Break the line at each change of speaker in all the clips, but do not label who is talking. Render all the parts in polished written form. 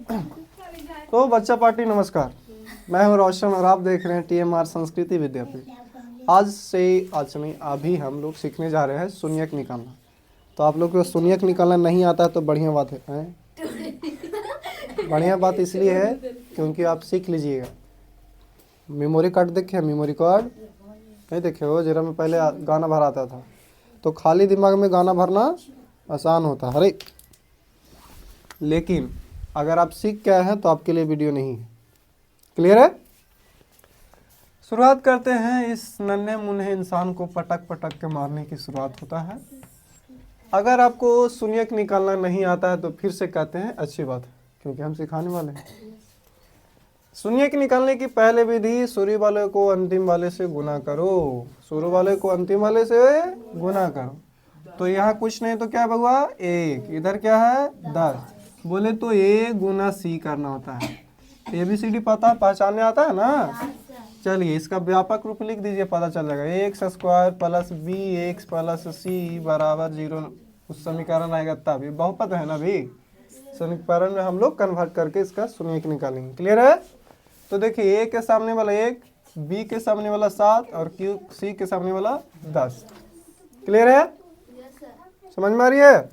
तो बच्चा पार्टी नमस्कार, मैं हूं रोशन और आप देख रहे हैं TMR संस्कृति विद्यापीठ। आज नहीं अभी हम लोग सीखने जा रहे हैं शून्यक निकालना। तो आप लोग को शून्यक निकालना नहीं आता है तो बढ़िया बात है। बढ़िया बात इसलिए है क्योंकि आप सीख लीजिएगा। मेमोरी कार्ड देखे, मेमोरी कार्ड नहीं देखे हो? जरा में पहले गाना भराता था तो खाली दिमाग में गाना भरना आसान होता है, अरे लेकिन अगर आप सीख गए हैं तो आपके लिए वीडियो नहीं है। क्लियर है? शुरुआत करते हैं। इस नन्हे मुन्ने इंसान को पटक पटक के मारने की शुरुआत होता है। अगर आपको शून्यक निकालना नहीं आता है तो फिर से कहते हैं अच्छी बात है, क्योंकि हम सिखाने वाले हैं। शून्यक निकालने की पहले विधि, शुरू वाले को अंतिम वाले से गुना करो। शुरू वाले को अंतिम वाले से गुना करो। तो यहाँ कुछ नहीं तो क्या हुआ, 1। इधर क्या है 10। बोले तो A गुना C करना होता है। ABCD पता पहचानने आता है ना? चलिए इसका व्यापक रूप लिख दीजिए, पता चल जाएगा। x² plus bx plus c बराबर 0। उस समीकरण आएगा तब। ये बहुपद है ना भी, समीकरण में हम लोग कन्वर्ट करके इसका शून्यक निकालेंगे। क्लियर है? तो देखिए A के सामने वाला 1, B के सामने वाला 7 और C के सामने वाला 10। क्लियर है? समझ में आ रही है?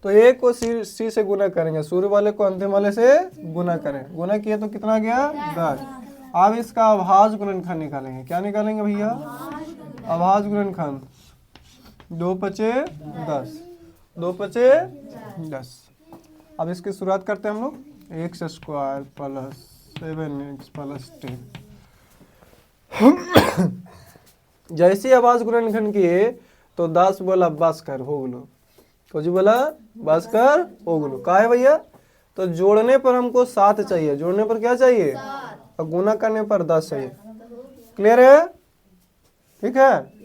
तो A को C से गुना करेंगे, शुरू वाले को अंतिम वाले से गुना करें। गुना किए तो कितना गया 10। अब इसका अभाज्य गुणनखंड निकालेंगे। क्या निकालेंगे भैया? अभाज्य गुणनखंड। 2 पचे 10, 2 पचे 10। अब इसकी शुरुआत करते हैं हम लोग। x² plus 7x plus 10। जैसे अभाज्य गुणनखंड किए तो 10 बोला बस कर हो गलो। तो जी बोला बस कर हो गलो। का है भैया? तो जोड़ने पर हमको 7 चाहिए। जोड़ने पर क्या चाहिए? और गुना करने पर 10 चाहिए। क्लियर है? ठीक है।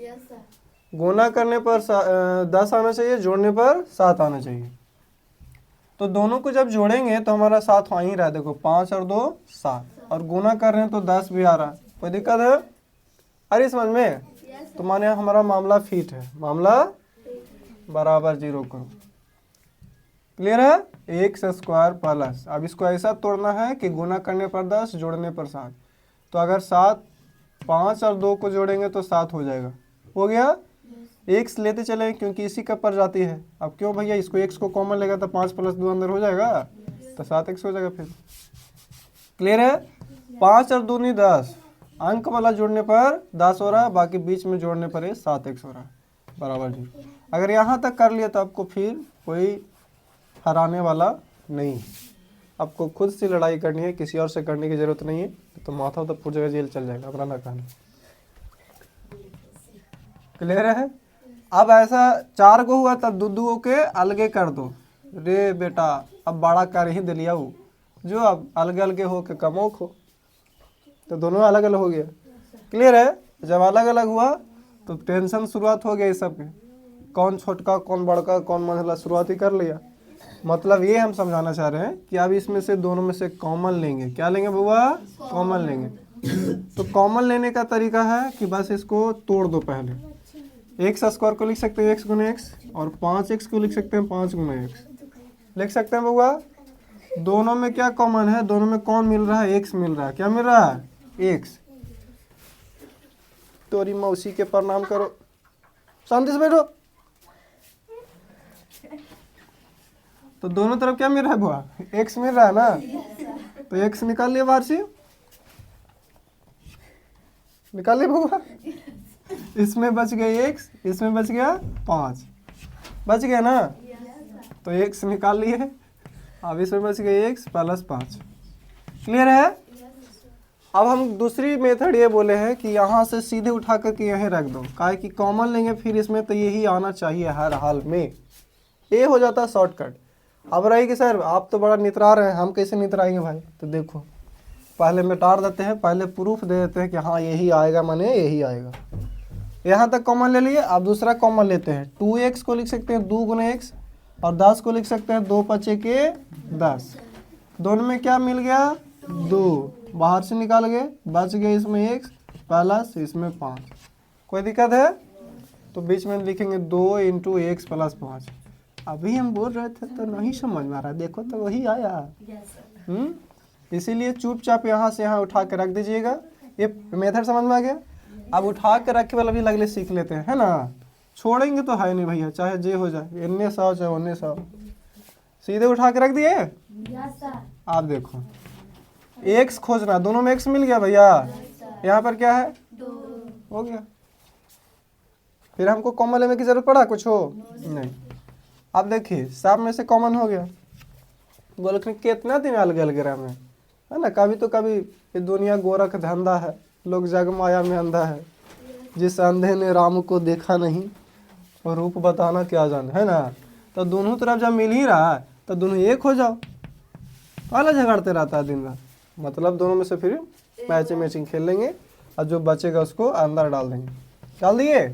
गुना करने पर 10 आना चाहिए, जोड़ने पर 7 आना चाहिए। तो दोनों को जब जोड़ेंगे तो हमारा 7 वहीं रहा। देखो 5 और 2 7, और गुना कर रहे हैं तो 10 भी आ रहा है। कोई दिक्कत है? अरे समझ में? तो माने हमारा मामला फिट है। मामला बराबर 0 करो। क्लियर है? x² प्लस, अब इसको ऐसा तोड़ना है कि गुना करने पर 10, जोड़ने पर 7। तो अगर 5 और 2 को जोड़ेंगे तो 7 हो जाएगा। हो गया? x लेते चले क्योंकि इसी का प्रजाति है। अब क्यों भैया, इसको x को कॉमन लेगा तो 5 + 2 अंदर हो जाएगा तो 7x हो जाएगा फिर। क्लियर है? 5 और 2 नहीं 10, अंक वाला जोड़ने पर 10 हो रहा है, बाकी बीच में जोड़ने पर 7x हो रहा है बराबर 0। अगर यहाँ तक कर लिया तो आपको फिर कोई हराने वाला नहीं। आपको खुद से लड़ाई करनी है, किसी और से करने की जरूरत नहीं है। तो माथा तो पूरी जगह जेल चल जाएगा, अपना ना कहना। क्लियर है? अब ऐसा 4 गो हुआ तब 2 के अलगे कर दो। रे बेटा अब बड़ा कर ही दे लिया जो, अब अलग अलगे हो के कमो खो। तो दोनों अलग अलग हो गया। क्लियर है? जब अलग अलग हुआ तो टेंशन शुरुआत हो गया इस सब के। कौन छोटका कौन बड़का कौन मंझला, शुरुआत ही कर लिया। मतलब ये हम समझाना चाह रहे हैं कि अब इसमें से दोनों में से कॉमन लेंगे। क्या लेंगे बुआ? कॉमन लेंगे। तो कॉमन लेने का तरीका है कि बस इसको तोड़ दो। पहले x² को लिख सकते हैं x गुना x, और 5x को लिख सकते हैं 5 गुना x। लिख सकते हैं बुआ? दोनों में क्या कॉमन है? दोनों में कौन मिल रहा है? x मिल रहा है। क्या मिल रहा है? x। तोरी मौसी के प्रणाम करो, शांति से बैठो। तो दोनों तरफ क्या मिल रहा है बुआ? x मिल रहा है ना? तो x निकाल लिया बाहर से, निकाल लिया बुआ। इसमें बच गए x, इसमें बच गया 5, बच गया ना? तो x निकाल लिए। अब इसमें बच गए x प्लस 5। क्लियर है? अब हम दूसरी मेथड ये बोले हैं कि यहाँ से सीधे उठा करके यहीं रख दो। काहे कि कॉमन लेंगे फिर इसमें तो यही आना चाहिए हर हाल में। ये हो जाता है शॉर्टकट। अब रही कि सर आप तो बड़ा नितरा रहे हैं, हम कैसे नितराएंगे भाई? तो देखो पहले मिटार देते हैं, पहले प्रूफ दे देते हैं कि हाँ यही आएगा, माने यही आएगा। यहाँ तक कॉमन ले लिए। अब दूसरा कॉमन लेते हैं। 2x को लिख सकते हैं 2 गुना x, और 10 को लिख सकते हैं 2 पचे के 10। दोनों में क्या मिल गया? 2 बाहर से निकाल गए, बच गए इसमें x प्लस इसमें 5। कोई दिक्कत है? तो बीच में लिखेंगे 2 × x प्लस 5। अभी हम बोल रहे थे तो नहीं समझ में आ रहा, देखो तो वही आया। इसीलिए चुपचाप यहाँ से यहाँ उठा के रख दीजिएगा। ये मेथड समझ में आ गया। अब उठा के रखे वाला भी लगले सीख लेते हैं, है ना। छोड़ेंगे तो है नहीं भैया, चाहे जे हो जाए, इन्ने 100 चाहे 1900, सीधे उठा के रख दिए। आप देखो x खोजना, दोनों में x मिल गया भैया। यहाँ पर क्या है,
2
हो गया। फिर हमको कॉमन लेने की जरूरत पड़ा कुछ हो नहीं। अब देखिए सब में से कॉमन हो गया। बोल कितना दिन अलग अलग रहा में, है ना। कभी तो कभी ये दुनिया गोरख धंधा है, लोग जग माया में अंधा है। जिस अंधे ने राम को देखा नहीं और रूप बताना क्या जाने, है ना। तो दोनों तरफ जब मिल ही रहा है तो दोनों एक हो जाओ। पहला झगड़ते रहता है दिन रात, मतलब दोनों में से फिर मैचिंग खेल लेंगे और जो बचेगा उसको अंदर डाल देंगे। डाल दिए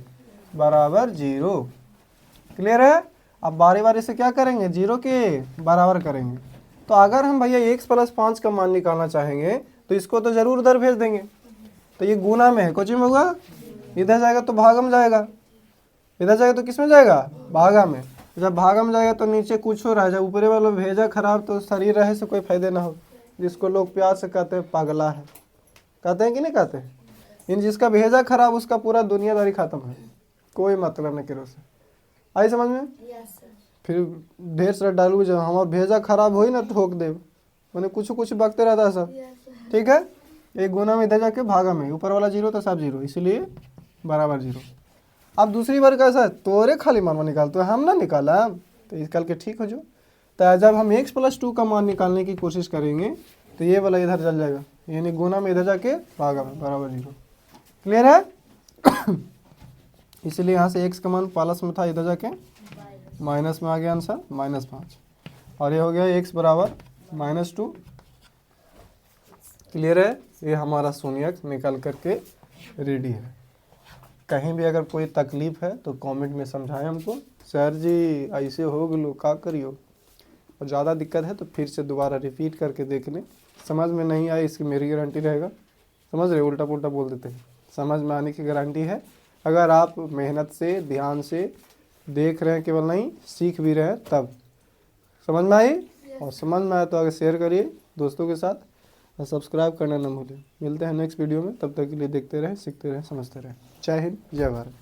बराबर 0। क्लियर है। अब बारी बारी से क्या करेंगे, 0 के बराबर करेंगे। तो अगर हम भैया x + 5 का मान निकालना चाहेंगे तो इसको तो जरूर उधर भेज देंगे। तो ये गुना में है, कुछ में होगा, इधर जाएगा तो भागा में जाएगा, इधर जाएगा तो किस में जाएगा, भागा में। जब भागा में जाएगा तो नीचे कुछ हो रहा है, जब ऊपरे वाला भेजा खराब तो शरीर रहे से कोई फायदे ना हो। जिसको लोग प्यार से कहते हैं पगला है, कहते हैं कि नहीं कहते। इन जिसका भेजा खराब उसका पूरा दुनियादारी खत्म है, कोई मतलब नहीं करो से। आई समझ में। फिर ढेर सारा डालू, जब हमारा भेजा खराब हो ही ना ठोक दे, मैंने कुछ बकते रहता है सब। ठीक है। एक गुना में इधर जाके भागा में, ऊपर वाला 0 तो सब 0, इसलिए बराबर 0। अब दूसरी बार कैसा है, तोरे खाली मान निकाल, तो हम ना निकाला तो निकाल के ठीक हो जो। तो जब हम x + 2 का मान निकालने की कोशिश करेंगे तो ये वाला इधर चल जाएगा, यानी गुना में इधर जाके भागा में बराबर 0। क्लियर है। इसलिए यहाँ से x का मान प्लस में था, इधर जाके माइनस में आ गया आंसर -5, और ये हो गया x बराबर -2। क्लियर है। ये हमारा शून्यक निकल करके रेडी है। कहीं भी अगर कोई तकलीफ है तो कमेंट में समझाएं हमको, सर जी ऐसे हो गलो का करियो। और ज़्यादा दिक्कत है तो फिर से दोबारा रिपीट करके देख लें। समझ में नहीं आए इसकी मेरी गारंटी रहेगा, समझ रहे, उल्टा पुल्टा बोल देते हैं, समझ में आने की गारंटी है। अगर आप मेहनत से ध्यान से देख रहे हैं, केवल नहीं सीख भी रहे हैं, तब समझ में आई। और समझ में आए तो आगे शेयर करिए दोस्तों के साथ, और सब्सक्राइब करना न भूलें। मिलते हैं नेक्स्ट वीडियो में, तब तक के लिए देखते रहें, सीखते रहें, समझते रहें। जय हिंद, जय भारत।